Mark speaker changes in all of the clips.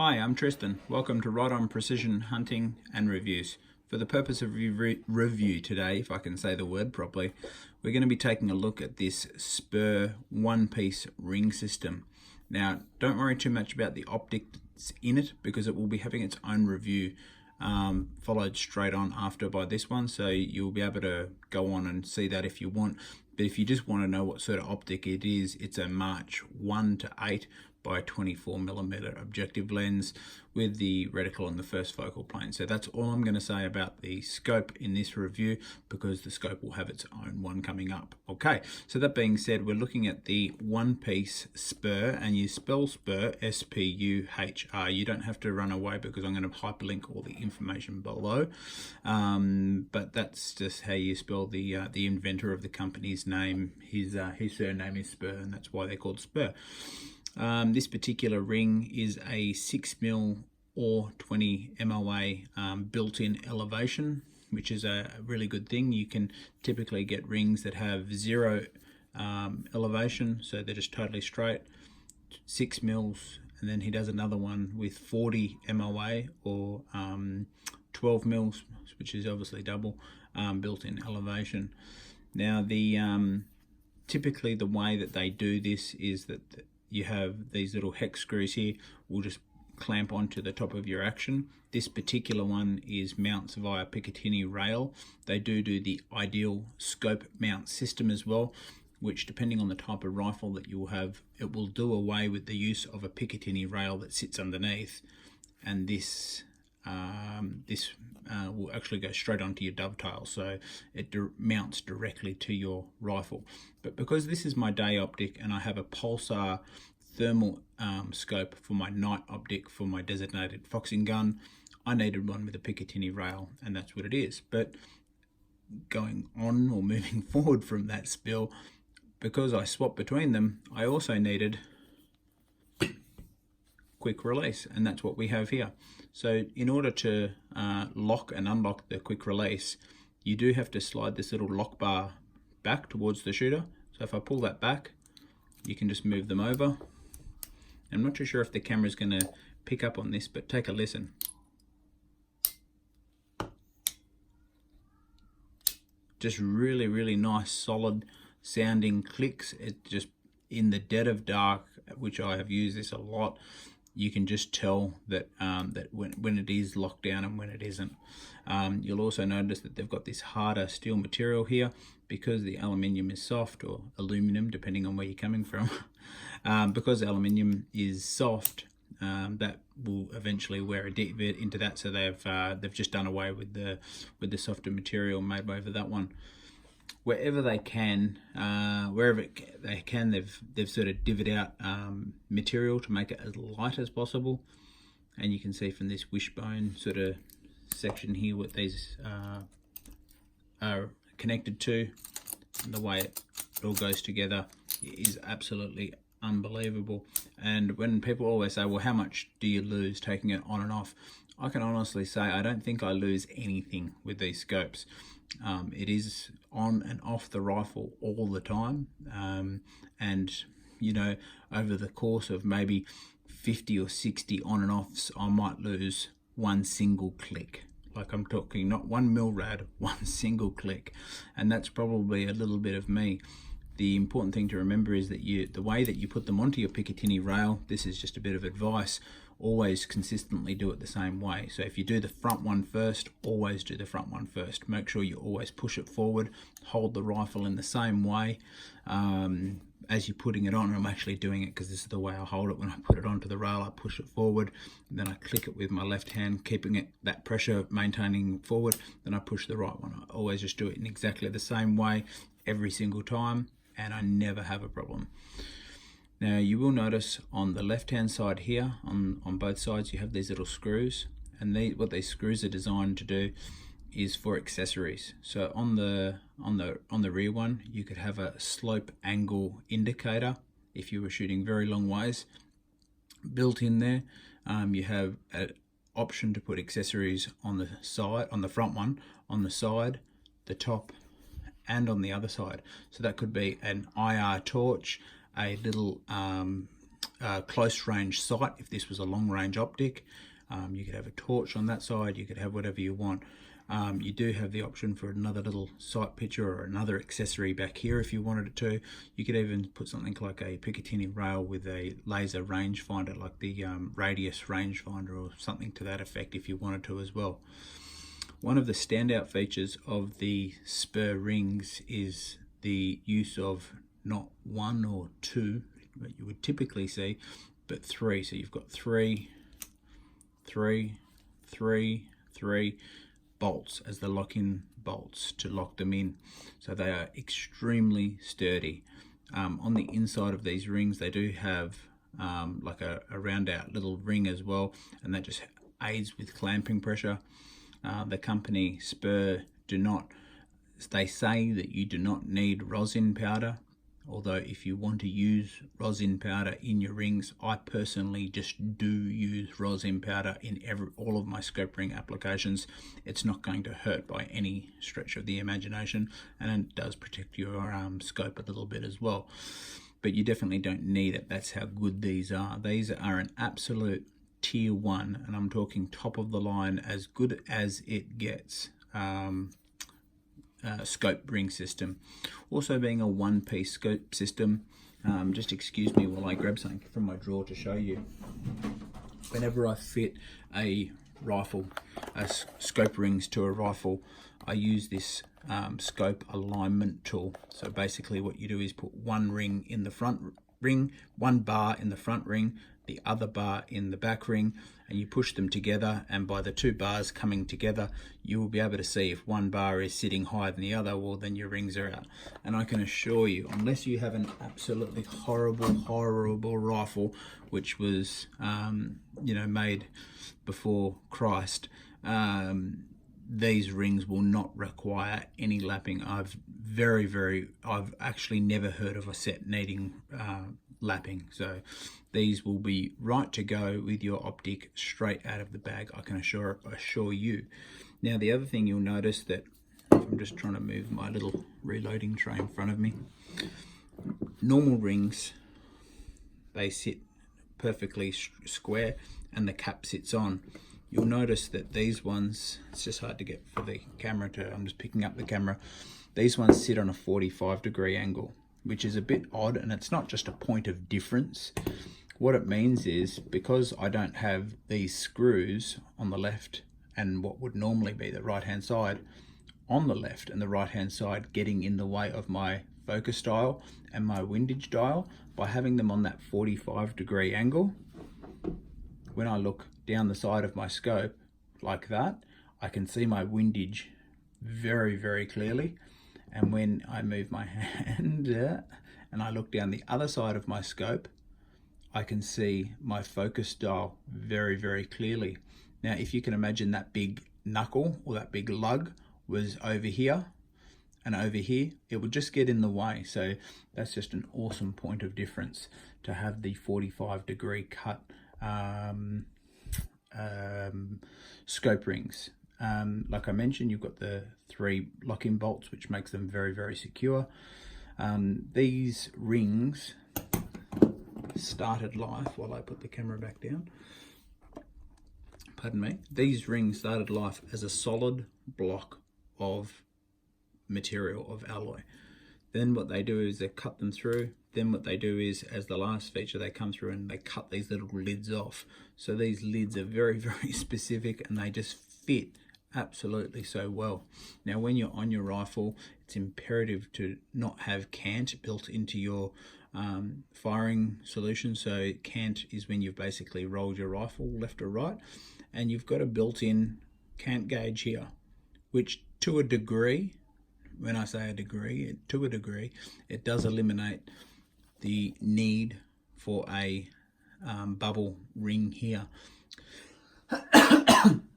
Speaker 1: Hi, I'm Tristan. Welcome to Right On Precision Hunting and Reviews. For the purpose of review today, if I can say the word properly, we're going to be taking a look at this SPUHR one-piece ring system. Now, don't worry too much about the optics in it because it will be having its own review followed straight on after by this one, so you'll be able to go on and see that if you want. But if you just want to know what sort of optic it is, it's a March 1:8 by 24mm objective lens with the reticle on the first focal plane. So that's all I'm going to say about the scope in this review, because the scope will have its own one coming up. Okay, so that being said, we're looking at the one-piece SPUHR, and you spell SPUHR S-P-U-H-R. You don't have to run away because I'm going to hyperlink all the information below, but that's just how you spell the inventor of the company's name. His surname is SPUHR, and that's why they're called SPUHR. This particular ring is a 6mm or 20 MOA built-in elevation, which is a really good thing. You can typically get rings that have 0 elevation, so they're just totally straight, 6 mils, and then he does another one with 40 MOA or 12 mils, which is obviously double built-in elevation. Now, typically the way that they do this is that you have these little hex screws here, will just clamp onto the top of your action. This particular one is mounts via Picatinny rail. They do the ideal scope mount system as well, which depending on the type of rifle that you'll have, it will do away with the use of a Picatinny rail that sits underneath, and this will actually go straight onto your dovetail, so it mounts directly to your rifle. But because this is my day optic and I have a pulsar thermal scope for my night optic for my designated foxing gun, I needed one with a Picatinny rail, and that's what it is. But going on or moving forward from that spill, because I swapped between them, I also needed quick release, and that's what we have here. So in order to lock and unlock the quick release, you do have to slide this little lock bar back towards the shooter. So if I pull that back, you can just move them over. I'm not too sure if the camera is going to pick up on this, but take a listen. Just really nice solid sounding clicks. It just, in the dead of dark, which I have used this a lot, you can just tell that when it is locked down and when it isn't. You'll also notice that they've got this harder steel material here because the aluminium is soft, or aluminum depending on where you're coming from. Because aluminium is soft, that will eventually wear a deep bit into that, so they've just done away with the softer material made over that one. Wherever they can, they've sort of divvied out material to make it as light as possible. And you can see from this wishbone sort of section here what these are connected to, and the way it all goes together is absolutely unbelievable. And when people always say, well, how much do you lose taking it on and off, I can honestly say I don't think I lose anything with these scopes. It is on and off the rifle all the time, and you know, over the course of maybe 50 or 60 on and offs, I might lose one single click. Like, I'm talking not 1 mil rad, one single click, and that's probably a little bit of me. The important thing to remember is that the way that you put them onto your Picatinny rail, this is just a bit of advice, always consistently do it the same way. So if you do the front one first, always do the front one first. Make sure you always push it forward, hold the rifle in the same way as you're putting it on. I'm actually doing it because this is the way I hold it. When I put it onto the rail, I push it forward, and then I click it with my left hand, keeping it that pressure maintaining forward, then I push the right one. I always just do it in exactly the same way every single time, and I never have a problem. Now, you will notice on the left hand side here, on both sides, you have these little screws, and what these screws are designed to do is for accessories. So on the rear one, you could have a slope angle indicator if you were shooting very long ways. Built in there, you have an option to put accessories on the side, on the front one, on the side, the top, and on the other side. So that could be an IR torch, a little close range sight if this was a long range optic. You could have a torch on that side, you could have whatever you want. You do have the option for another little sight picture or another accessory back here if you wanted it to. You could even put something like a Picatinny rail with a laser rangefinder, like the radius rangefinder or something to that effect if you wanted to as well. One of the standout features of the SPUHR rings is the use of not one or two that you would typically see, but three. So you've got three bolts as the lock-in bolts to lock them in. So they are extremely sturdy. On the inside of these rings, they do have like a round out little ring as well, and that just aids with clamping pressure. The company SPUHR they say that you do not need rosin powder, although if you want to use rosin powder in your rings, I personally just do use rosin powder in all of my scope ring applications. It's not going to hurt by any stretch of the imagination, and it does protect your scope a little bit as well. But you definitely don't need it. That's how good these are. These are an absolute tier 1, and I'm talking top of the line, as good as it gets. Scope ring system. Also being a one-piece scope system, just excuse me while I grab something from my drawer to show you. Whenever I fit a rifle, scope rings to a rifle, I use this scope alignment tool. So basically what you do is put one ring in the front ring, one bar in the front ring, the other bar in the back ring, and you push them together, and by the two bars coming together you will be able to see if one bar is sitting higher than the other, well then your rings are out. And I can assure you, unless you have an absolutely horrible rifle which was made before Christ, these rings will not require any lapping. I've actually never heard of a set needing lapping, so these will be right to go with your optic straight out of the bag, I can assure you. Now the other thing you'll notice, that if I'm just trying to move my little reloading tray in front of me, normal rings, they sit perfectly square and the cap sits on. You'll notice that these ones, it's just hard to get for the camera to, I'm just picking up the camera, these ones sit on a 45-degree angle, which is a bit odd, and it's not just a point of difference. What it means is, because I don't have these screws on the left and what would normally be the right hand side, on the left and the right hand side getting in the way of my focus dial and my windage dial, by having them on that 45-degree angle, when I look down the side of my scope like that, I can see my windage very clearly. And when I move my hand and I look down the other side of my scope, I can see my focus dial very clearly. Now if you can imagine that big knuckle or that big lug was over here and over here, it would just get in the way. So that's just an awesome point of difference to have the 45-degree cut scope rings. Like I mentioned, you've got the 3 lock-in bolts, which makes them very secure. These rings started life, while I put the camera back down, pardon me, these rings started life as a solid block of material, of alloy. Then what they do is they cut them through. Then what they do is, as the last feature, they come through and they cut these little lids off. So these lids are very specific, and they just fit absolutely so well. Now when you're on your rifle, it's imperative to not have cant built into your firing solution. So cant is when you've basically rolled your rifle left or right, and you've got a built-in cant gauge here, which to a degree, when I say a degree, to a degree, it does eliminate the need for a bubble ring here.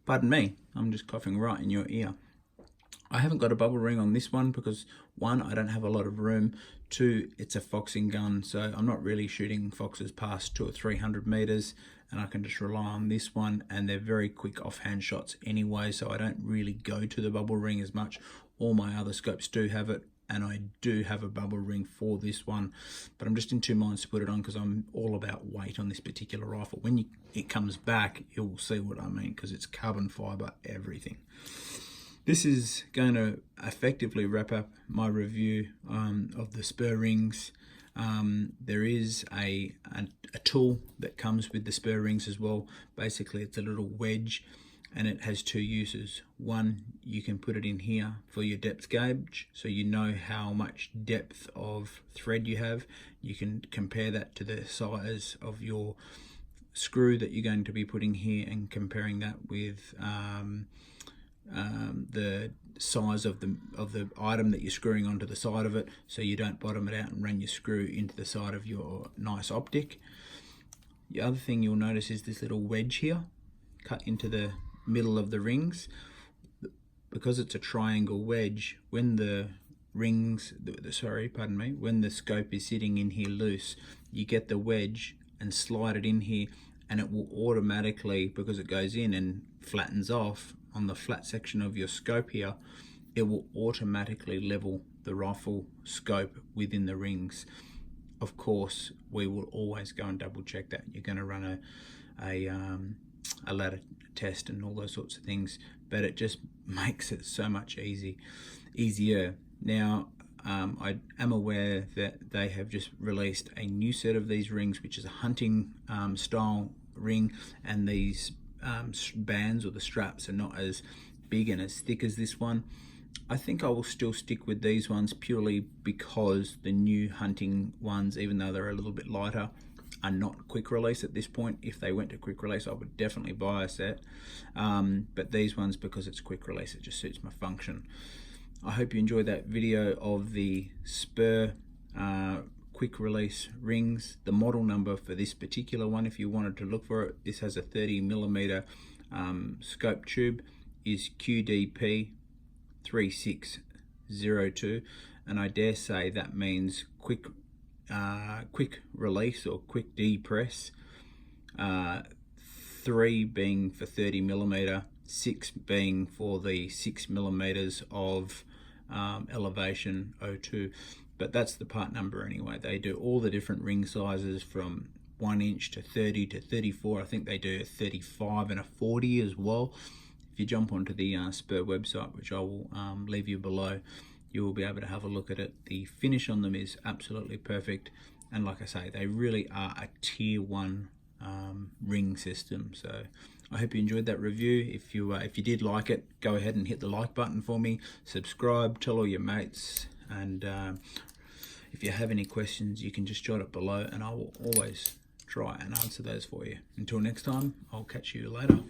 Speaker 1: Pardon me, I'm just coughing right in your ear. I haven't got a bubble ring on this one because, 1, I don't have a lot of room. 2, it's a foxing gun, so I'm not really shooting foxes past 200 or 300 meters, and I can just rely on this one, and they're very quick offhand shots anyway, so I don't really go to the bubble ring as much. All my other scopes do have it, and I do have a bubble ring for this one, but I'm just in two minds to put it on because I'm all about weight on this particular rifle. When it comes back, you'll see what I mean, because it's carbon fiber, everything. This is going to effectively wrap up my review of the SPUHR rings. There is a tool that comes with the SPUHR rings as well. Basically, it's a little wedge, and it has two uses. One, you can put it in here for your depth gauge, so you know how much depth of thread you have. You can compare that to the size of your screw that you're going to be putting here, and comparing that with the size of the item that you're screwing onto the side of it, so you don't bottom it out and run your screw into the side of your nice optic. The other thing you'll notice is this little wedge here cut into the middle of the rings. Because it's a triangle wedge, when the rings, when the scope is sitting in here loose, you get the wedge and slide it in here, and it will automatically, because it goes in and flattens off on the flat section of your scope here, it will automatically level the rifle scope within the rings. Of course, we will always go and double check that. You're going to run a ladder test and all those sorts of things, but it just makes it so much easier. Now, I am aware that they have just released a new set of these rings, which is a hunting style ring, and these bands or the straps are not as big and as thick as this one. I think I will still stick with these ones purely because the new hunting ones, even though they're a little bit lighter, are not quick release at this point. If they went to quick release, I would definitely buy a set, but these ones, because it's quick release, it just suits my function. I hope you enjoyed that video of the SPUHR quick release rings. The model number for this particular one, if you wanted to look for it, this has a 30mm scope tube, is QDP-3602, and I dare say that means quick release or quick depress. 3 being for 30mm, 6 being for the 6mm of elevation 02. But that's the part number anyway. They do all the different ring sizes from 1 inch to 30 to 34. I think they do a 35 and a 40 as well. If you jump onto the SPUHR website, which I will leave you below, you will be able to have a look at it. The finish on them is absolutely perfect, and like I say, they really are a tier 1 ring system. So I hope you enjoyed that review. If you did like it, go ahead and hit the like button for me, subscribe, tell all your mates, and if you have any questions, you can just jot it below, and I will always try and answer those for you. Until next time, I'll catch you later.